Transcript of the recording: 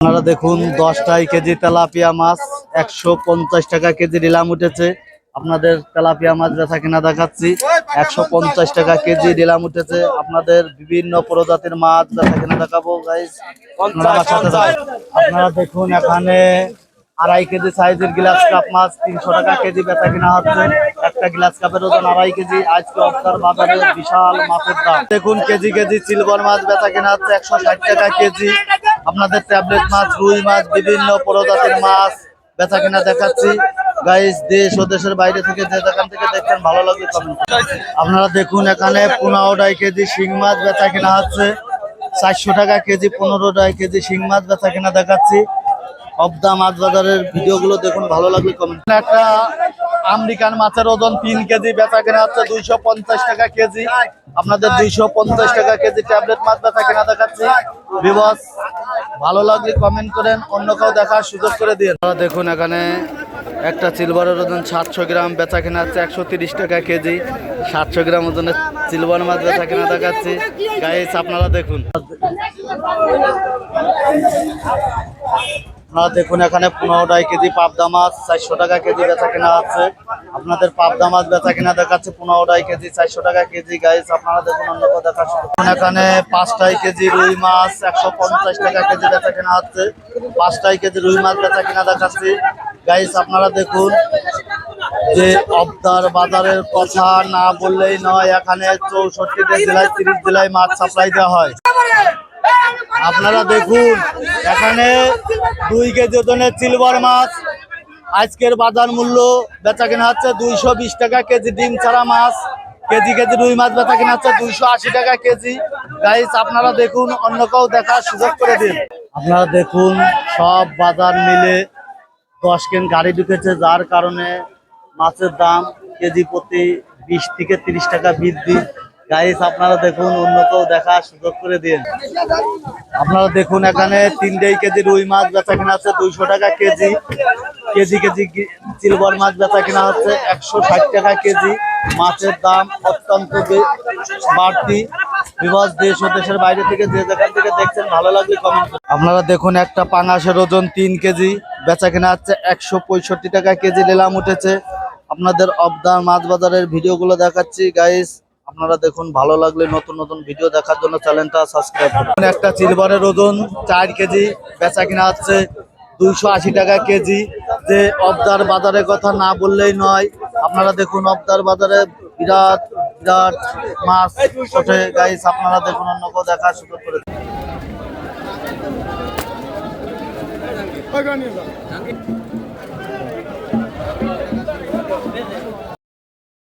আপনারা দেখুন 10 KG tilapia মাছ 150 টাকা কেজি নিলাম উঠেছে। আপনাদের তেলাপিয়া মাছ বেচা কিনা দেখাচ্ছি। 150 টাকা কেজি নিলাম উঠেছে। আপনাদের বিভিন্ন প্রজাতির মাছ বেচা কিনা দেখাবো গাইস, আপনারা দেখুন এখানে 2.5 কেজি সাইজের গ্লাস কাপ মাছ 300 টাকা কেজি বেচা কিনা হচ্ছে। একটা গ্লাস কাপের ওজন 2.5 কেজি। আজকে অবস্থার বাজারে বিশাল মাছের দাম। দেখুন কেজি কেজি সিলভার মাছ বেচা কিনা হচ্ছে 160 টাকা কেজি। আপনাদের ট্যাবলেট মাছ, রুই মাছ, বিভিন্ন প্রজাতির মাছ বেচা কিনা দেখাচ্ছি গাইস। দেশ ও দেশের বাইরে থেকে যে যেখান থেকে দেখছেন ভালো লাগবে কমেন্ট। আপনারা দেখুন এখানে 15 কেজি শিং মাছ বেচা কিনা হচ্ছে 400 টাকা কেজি। 15 কেজি শিং মাছ বেচা কিনা দেখাচ্ছি। অবদা মাছ বাজারের ভিডিওগুলো দেখুন, ভালো লাগবে কমেন্ট। একটা আমেরিকান মাছের ওজন 3 কেজি বেচা কেনা হচ্ছে 250 টাকা কেজি। আপনাদের 250 টাকা কেজি ট্যাবলেট মাছ বেচা কেনা দেখাচ্ছি। ভিউয়ার্স ভালো লাগলে কমেন্ট করেন, অন্য কেউ দেখার সুযোগ করে দিন। দেখুন এখানে একটা সিলভারের ওজন 700 গ্রাম বেচা কেনা হচ্ছে 130 টাকা কেজি। 700 গ্রাম ওজনের সিলভার মাছ বেচা কেনা দেখাচ্ছি গাইস, আপনারা দেখুন। আপনারা দেখুন এখানে 15 কেজি পাবদা মাছ 400 টাকা কেজি বেচা কেনা হচ্ছে। আপনাদের পাবদা মাছ বেচা কেনা দেখাচ্ছে 15 কেজি 400 টাকা কেজি গাইস, আপনারা দেখুন অন্য কেউ দেখার সুযোগ। এখানে 5 কেজি রুই মাছ 150 টাকা কেজি বেচা কেনা হচ্ছে। 5 কেজি রুই মাছ বেচা কেনা দেখাচ্ছি গাইস, আপনারা দেখুন। যে অবদার বাজারের কথা না বললেই নয়, এখানে 64টা জেলায় 30 জেলায় মাছ সাপ্লাই দেওয়া হয়। আপনারা দেখুন এখানে 2 কেজি ওজনের সিলভার মাছ আজকের বাজার মূল্য বেচা কেনা হচ্ছে 220 টাকা কেজি। ডিম ছাড়া মাছ কেজি কেজি রুই মাছ বেচা কেনা হচ্ছে 280 টাকা কেজি গাইস, আপনারা দেখুন, অন্য কেউ দেখার সুযোগ করে দিন। আপনারা দেখুন সব বাজার মিলে 10 কেন গাড়ি ঢুকেছে, যার কারণে মাছের দাম কেজি প্রতি 20 থেকে 30 টাকা বৃদ্ধি গাইস, আপনারা দেখুন, অন্য কেউ দেখার সুযোগ করে দিন। আপনারা দেখুন এখানে 3 কেজি রুই মাছ বেচা কেনা হচ্ছে 200 টাকা কেজি। কেজি কেজি সিলভার মাছ বেচা কেনা হচ্ছে 160 টাকা কেজি। মাছের দাম অত্যন্ত বাড়তি। বিভাগ দেশ ও দেশের বাইরে থেকে যে যেখান থেকে দেখছেন ভালো লাগবে কমেন্ট। আপনারা দেখুন একটা পাঙাশের ওজন 3 কেজি বেচা কেনা হচ্ছে 165 টাকা কেজি নিলাম উঠেছে। আপনাদের অবদান মাছ বাজারের ভিডিওগুলো দেখাচ্ছি গাইস, আপনারা দেখুন, ভালো লাগলে নতুন নতুন ভিডিও দেখার জন্য চ্যানেলটা সাবস্ক্রাইব করুন। একটা সিলভারের ওজন 4 কেজি বেচা কিনা হচ্ছে 280 টাকা কেজি। যে অবদার বাজারের কথা না বললেই নয়, আপনারা দেখুন অবদার বাজারে বিরাট বিরাট মাছ ওঠে গাইস, আপনারা দেখুন, অন্য কেউ দেখার সুযোগ করে।